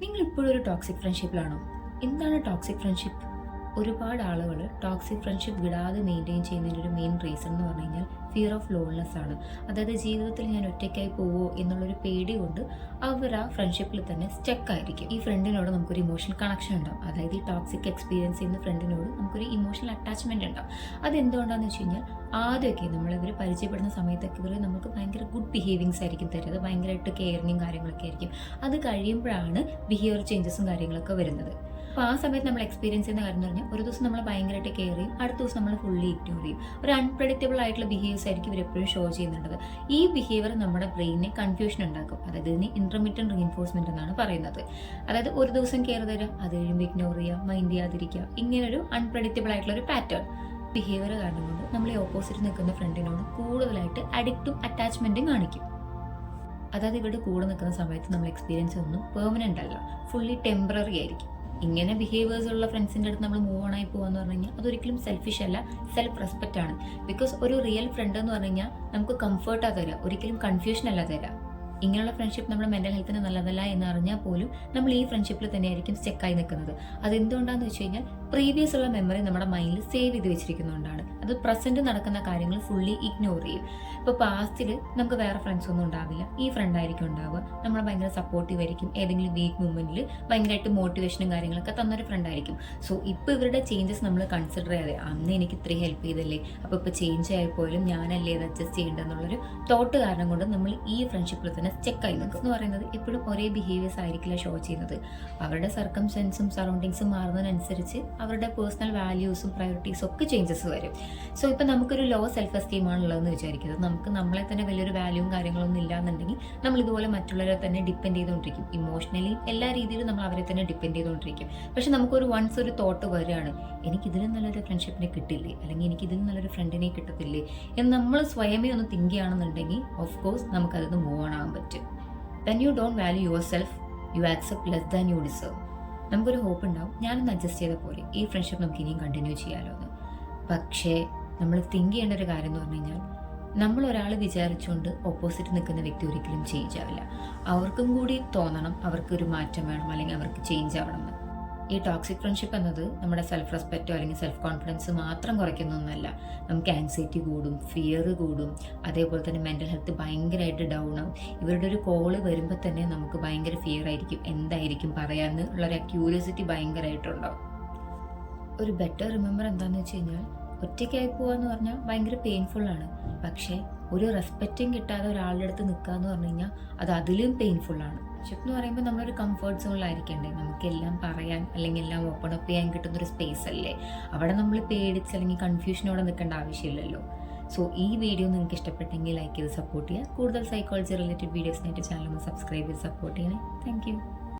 നിങ്ങൾ ഇപ്പോഴും ഒരു ടോക്സിക് ഫ്രണ്ട്ഷിപ്പിലാണോ? എന്താണ് ടോക്സിക് ഫ്രണ്ട്ഷിപ്പ്? ഒരുപാട് ആളുകൾ ടോക്സിക് ഫ്രണ്ട്ഷിപ്പ് വിടാതെ മെയിൻറ്റെയിൻ ചെയ്യുന്നതിൻ്റെ ഒരു മെയിൻ റീസൺ എന്ന് പറഞ്ഞു കഴിഞ്ഞാൽ ഫിയർ ഓഫ് ലോൺനെസ് ആണ്. അതായത് ജീവിതത്തിൽ ഞാൻ ഒറ്റയ്ക്കായി പോവോ എന്നുള്ളൊരു പേടി കൊണ്ട് അവർ ആ ഫ്രണ്ട്ഷിപ്പിൽ തന്നെ സ്റ്റക്കായിരിക്കും. ഈ ഫ്രണ്ടിനോട് നമുക്കൊരു ഇമോഷണൽ കണക്ഷൻ ഉണ്ടാവും. അതായത് ഈ ടോക്സിക് എക്സ്പീരിയൻസ് ചെയ്യുന്ന ഫ്രണ്ടിനോട് നമുക്കൊരു ഇമോഷണൽ അറ്റാച്ച്മെൻറ്റ് ഉണ്ടാവും. അതെന്തുകൊണ്ടാണെന്ന് വെച്ച് കഴിഞ്ഞാൽ ആദ്യമൊക്കെ നമ്മളിവർ പരിചയപ്പെടുന്ന സമയത്തൊക്കെ ഇവർ നമുക്ക് ഭയങ്കര ഗുഡ് ബിഹേവിങ്സ് ആയിരിക്കും തരുന്നത്, ഭയങ്കരമായിട്ട് കെയറിങ്ങും കാര്യങ്ങളൊക്കെ ആയിരിക്കും. അത് കഴിയുമ്പോഴാണ് ബിഹേവിയർ ചേഞ്ചസും കാര്യങ്ങളൊക്കെ വരുന്നത്. അപ്പോൾ ആ സമയത്ത് നമ്മൾ എക്സ്പീരിയൻസ് ചെയ്യുന്ന കാര്യം എന്ന് പറഞ്ഞാൽ ഒരു ദിവസം നമ്മൾ ഭയങ്കരമായിട്ട് കെയർ ചെയ്യും, അടുത്ത ദിവസം നമ്മൾ ഫുള്ളി ഇഗ്നോർ ചെയ്യും. ഒരു അൺപ്രഡിക്റ്റബിൾ ആയിട്ടുള്ള ബിഹേവിയേഴ്സ് ആയിരിക്കും ഇവർ എപ്പോഴും ഷോ ചെയ്യുന്നുണ്ട്. ഈ ബിഹേവിയർ നമ്മുടെ ബ്രെയിനിനെ കൺഫ്യൂഷൻ ഉണ്ടാക്കും. അതായത് ഇതിന് ഇന്റർമിറ്റന്റ് റീഇൻഫോഴ്സ്മെന്റ് എന്നാണ് പറയുന്നത്. അതായത് ഒരു ദിവസം കെയർ തരാം, അത് കഴിയുമ്പോൾ ഇഗ്നോർ ചെയ്യുക, മൈൻഡ് ചെയ്യാതിരിക്കുക, ഇങ്ങനൊരു അൺപ്രഡിക്റ്റബിൾ ആയിട്ടുള്ള ഒരു പാറ്റേൺ ബിഹേവിയർ കാരണം കൊണ്ട് നമ്മൾ ഈ ഓപ്പോസിറ്റ് നിൽക്കുന്ന ഫ്രണ്ടിനോട് കൂടുതലായിട്ട് അഡിക്റ്റും അറ്റാച്ച്മെന്റും കാണിക്കും. അതായത് ഇവരുടെ കൂടെ നിൽക്കുന്ന സമയത്ത് നമ്മൾ എക്സ്പീരിയൻസ് ഒന്നും പെർമനന്റ് അല്ല, ഫുള്ളി ടെമ്പററി ആയിരിക്കും. ഇങ്ങനെ ബിഹേവിയേഴ്സ് ഉള്ള ഫ്രണ്ട്സിൻ്റെ അടുത്ത് നമ്മൾ മൂവ് ഓൺ ആയി പോകാന്ന് പറഞ്ഞു കഴിഞ്ഞാൽ അതൊരിക്കലും സെൽഫിഷ് അല്ല, സെൽഫ് റെസ്പെക്റ്റ് ആണ്. ബിക്കോസ് ഒരു റിയൽ ഫ്രണ്ട് എന്ന് പറഞ്ഞു കഴിഞ്ഞാൽ നമുക്ക് കംഫർട്ടാ തരിക, ഒരിക്കലും കൺഫ്യൂഷൻ അല്ല തരിക. ഇങ്ങനെയുള്ള ഫ്രണ്ട്ഷിപ്പ് നമ്മുടെ മെന്റൽ ഹെൽത്തിന് നല്ലതല്ല എന്ന് അറിഞ്ഞാൽ പോലും നമ്മൾ ഈ ഫ്രണ്ട്ഷിപ്പിൽ തന്നെയായിരിക്കും സ്റ്റെക്കായി നിൽക്കുന്നത്. അതെന്തുകൊണ്ടാന്ന് വെച്ച് കഴിഞ്ഞാൽ പ്രീവിയസ് ഉള്ള മെമ്മറി നമ്മുടെ മൈൻഡിൽ സേവ് ചെയ്ത് വെച്ചിരിക്കുന്നതുകൊണ്ടാണ്. അത് പ്രസന്റ് നടക്കുന്ന കാര്യങ്ങൾ ഫുള്ളി ഇഗ്നോർ ചെയ്യും. ഇപ്പോൾ പാസ്റ്റിൽ നമുക്ക് വേറെ ഫ്രണ്ട്സ് ഒന്നും ഉണ്ടാവില്ല, ഈ ഫ്രണ്ട് ആയിരിക്കും ഉണ്ടാവുക. നമ്മൾ ഭയങ്കര സപ്പോർട്ടീവ് ആയിരിക്കും, ഏതെങ്കിലും വീക്ക് മൂമെന്റിൽ ഭയങ്കരമായിട്ട് മോട്ടിവേഷനും കാര്യങ്ങളൊക്കെ തന്നൊരു ഫ്രണ്ട് ആയിരിക്കും. സോ ഇപ്പോൾ ഇവരുടെ ചേഞ്ചസ് നമ്മൾ കൺസിഡർ ചെയ്യാതെ അന്ന് എനിക്ക് ഇത്രയും ഹെൽപ്പ് ചെയ്തല്ലേ, അപ്പോൾ ഇപ്പോൾ ചേഞ്ച് ആയപ്പോലും ഞാനല്ലേ ഇത് അഡ്ജസ്റ്റ് ചെയ്യേണ്ടതെന്നുള്ളൊരു തോട്ട് കാരണം കൊണ്ട് നമ്മൾ ഈ ഫ്രണ്ട്ഷിപ്പിൽ തന്നെ സ്റ്റെക്കായി നിൽക്കും. എന്ന് പറയുന്നത് എപ്പോഴും ഒരേ ബിഹേവിയേഴ്സ് ആയിരിക്കില്ല ഷോ ചെയ്യുന്നത്. അവരുടെ സർക്കംസ്റ്റൻസും സറൗണ്ടിങ്സും മാറുന്നതിനനുസരിച്ച് അവരുടെ പേഴ്സണൽ വാല്യൂസും പ്രയോറിറ്റീസും ഒക്കെ ചേഞ്ചസ് വരും. സോ ഇപ്പം നമുക്കൊരു ലോ സെൽഫ് എസ്റ്റീം ആണുള്ളതെന്ന് വിചാരിക്കുന്നത്, നമുക്ക് നമ്മളെ തന്നെ വലിയൊരു വാല്യൂവും കാര്യങ്ങളൊന്നും ഇല്ലാന്നുണ്ടെങ്കിൽ നമ്മൾ ഇതുപോലെ മറ്റുള്ളവരെ തന്നെ ഡിപ്പെൻഡ് ചെയ്തുകൊണ്ടിരിക്കും. ഇമോഷണലി എല്ലാ രീതിയിലും നമ്മൾ അവരെ തന്നെ ഡിപ്പെൻഡ് ചെയ്തുകൊണ്ടിരിക്കും. പക്ഷെ നമുക്കൊരു വൺസ് ഒരു തോട്ട് വരികയാണ്, എനിക്കിതിലും നല്ലൊരു ഫ്രണ്ട്ഷിപ്പിനെ കിട്ടില്ലേ, അല്ലെങ്കിൽ എനിക്കിതിലും നല്ലൊരു ഫ്രണ്ടിനെ കിട്ടത്തില്ലേ എന്ന് നമ്മൾ സ്വയമേ ഒന്ന് തിങ്ക് ചെയ്യുകയാണെന്നുണ്ടെങ്കിൽ ഓഫ് കോഴ്സ് നമുക്കതൊന്ന് മൂവ് ഓൺ ആകാൻ പറ്റും. When you don't value yourself, you accept less than you deserve. നമുക്കൊരു ഹോപ്പ് ഉണ്ടാവും, ഞാനൊന്ന് അഡ്ജസ്റ്റ് ചെയ്ത പോലെ ഈ ഫ്രണ്ട്ഷിപ്പ് നമുക്ക് ഇനിയും കണ്ടിന്യൂ ചെയ്യാമല്ലോ എന്ന്. പക്ഷേ നമ്മൾ തിങ്ക് ചെയ്യേണ്ട ഒരു കാര്യം എന്ന് പറഞ്ഞു കഴിഞ്ഞാൽ, നമ്മൾ ഒരാൾ വിചാരിച്ചുകൊണ്ട് ഓപ്പോസിറ്റ് നിൽക്കുന്ന വ്യക്തി ഒരിക്കലും ചേഞ്ച് ആവില്ല. അവർക്കും കൂടി തോന്നണം അവർക്കൊരു മാറ്റം വേണം, അല്ലെങ്കിൽ അവർക്ക് ചേഞ്ച് ആവണം എന്ന്. ഈ ടോക്സിക് ഫ്രണ്ട്ഷിപ്പ് എന്നത് നമ്മുടെ സെൽഫ് റെസ്പെക്റ്റോ അല്ലെങ്കിൽ സെൽഫ് കോൺഫിഡൻസ് മാത്രം കുറയ്ക്കുന്നൊന്നുമല്ല. നമുക്ക് ആൻസൈറ്റി കൂടും, ഫിയർ കൂടും, അതേപോലെ തന്നെ മെൻ്റൽ ഹെൽത്ത് ഭയങ്കരമായിട്ട് ഡൗൺ ആവും. ഇവരുടെ ഒരു കോള് വരുമ്പോൾ തന്നെ നമുക്ക് ഭയങ്കര ഫിയർ ആയിരിക്കും, എന്തായിരിക്കും പറയാമെന്ന് ഉള്ളൊരു ക്യൂരിയോസിറ്റി ഭയങ്കരമായിട്ടുണ്ടാവും. ഒരു ബെറ്റർ റിമെമ്പർ എന്താണെന്ന് വെച്ച് കഴിഞ്ഞാൽ, ഒറ്റയ്ക്കായി പോകാന്ന് പറഞ്ഞാൽ ഭയങ്കര പെയിൻഫുള്ളാണ്. പക്ഷേ ഒരു റെസ്പെക്റ്റും കിട്ടാതെ ഒരാളുടെ അടുത്ത് നിൽക്കുക എന്ന് പറഞ്ഞു കഴിഞ്ഞാൽ അത് അതിലും പെയിൻഫുള്ളാണ്. ഷിപ്പ് എന്ന് പറയുമ്പോൾ നമ്മളൊരു കംഫർട്ട് സോണിലായിരിക്കണ്ടേ, നമുക്കെല്ലാം പറയാൻ അല്ലെങ്കിൽ എല്ലാം ഓപ്പൺ അപ്പ് ചെയ്യാൻ കിട്ടുന്നൊരു സ്പേസ് അല്ലേ. അവിടെ നമ്മൾ പേടിച്ച് അല്ലെങ്കിൽ കൺഫ്യൂഷനോടെ നിൽക്കേണ്ട ആവശ്യമില്ലല്ലോ. സോ ഈ വീഡിയോ നിങ്ങൾക്ക് ഇഷ്ടപ്പെട്ടെങ്കിൽ ലൈക്ക് ചെയ്ത് സപ്പോർട്ട് ചെയ്യുക. കൂടുതൽ സൈക്കോളജി റിലേറ്റഡ് വീഡിയോസിനായിട്ട് ചാനൽ ഒന്ന് സബ്സ്ക്രൈബ് ചെയ്ത് സപ്പോർട്ട് ചെയ്യണേ. Thank you.